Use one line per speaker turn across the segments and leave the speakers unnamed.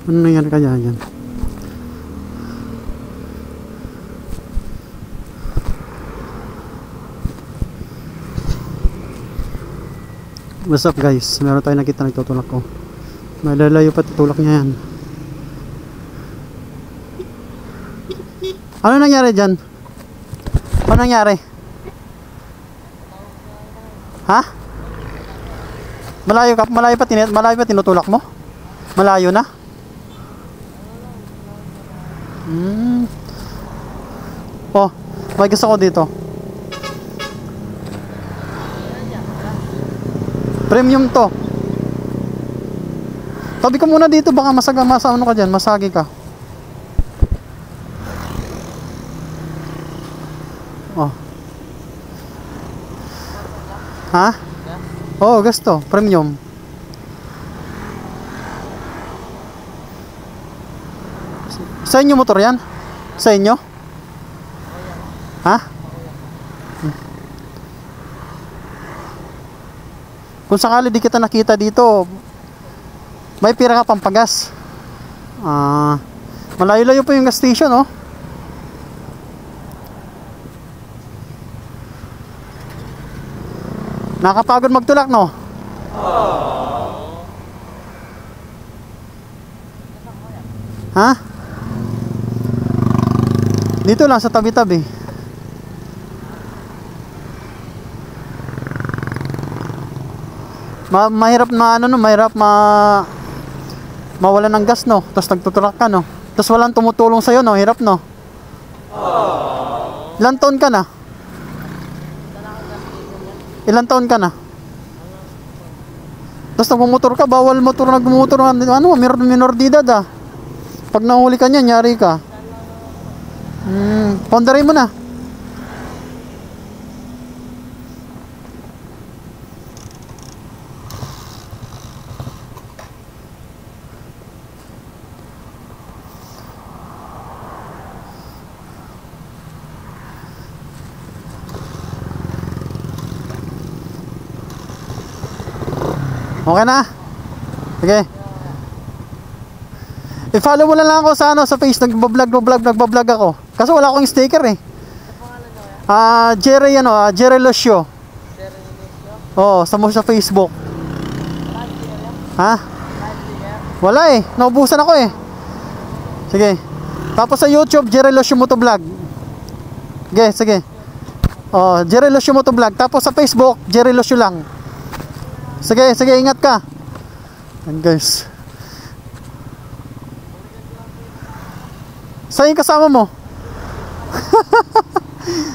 Ano nangyari kaya yan? What's up guys? Meron tayong nakita nagtutulak ko. Malalayo pa tutulak niya yan. Ano nangyari dyan? Ano nangyari? Ha? Malayo pa tinutulak mo? Malayo na? Oh, may gusto ko dito. Premium to. Tabi ka muna dito, baka ano ka dyan, masagi ka. Oh. Ha? Oh, gusto, premium. Sa inyo motor yan? Sa inyo? Ha? Kung sakali di kita nakita dito, may pira ka pampagas. Malayo-layo po yung gas station, oh. Nakapagod magtulak, no? Ha? Dito lang sa tabi-tabi. Mahirap mawala ng gas, no? Tapos nagtutulak ka, no? Tapos walang tumutulong sa'yo, no? Hirap, no? Ilan taon ka na? Ilan taon ka na? Tapos nagmumotor ka, bawal nagmumotor, ano, minor de edad, ah. Pag nahuli ka niyan, yari ka. Ponderin mo na. Okay na? Okay. I-follow mo lang ako sa sa face, nagbablog ako. Kasi wala akong sticker eh. Jerry Jerry Lucio. Oo, sa Facebook. Ha? Wala eh, naubusan ako eh. Sige. Tapos sa YouTube, Jerry Lucio Motovlog. Sige. Oh, Jerry Lucio Motovlog. Tapos sa Facebook, Jerry Lucio lang. Sige, ingat ka. And guys, saan yung kasama mo?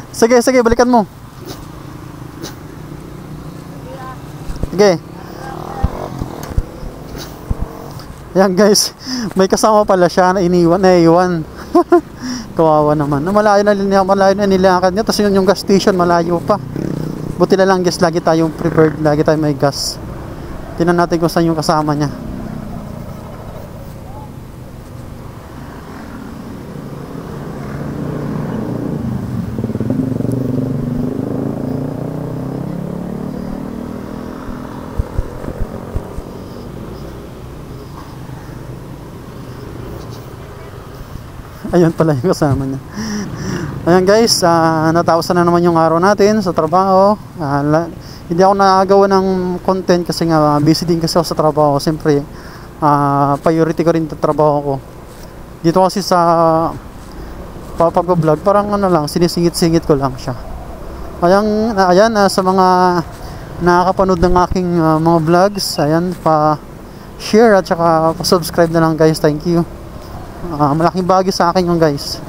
Sige, balikan mo. Sige. Yan guys, may kasama pala siya na naiiwan. Kawawa naman. Malayo na nilakad niya. Tapos yung gas station malayo pa. Buti na lang guys, lagi tayong prepared, lagi tayong may gas. Tingnan natin kung saan yung kasama niya. Ayun pala yung kasama niya. Ayan guys, natapos na naman yung araw natin sa trabaho. Hindi ako nakagawa ng content kasi nga busy din kasi ako sa trabaho. Siyempre, priority ko rin sa trabaho ko. Dito kasi sa pag-vlog, parang ano lang, sinisingit-singit ko lang siya. Ayan, sa mga nakakapanood ng aking mga vlogs, ayan, pa-share at saka pa-subscribe na lang guys. Thank you. Malaking bagay sa akin yung guys.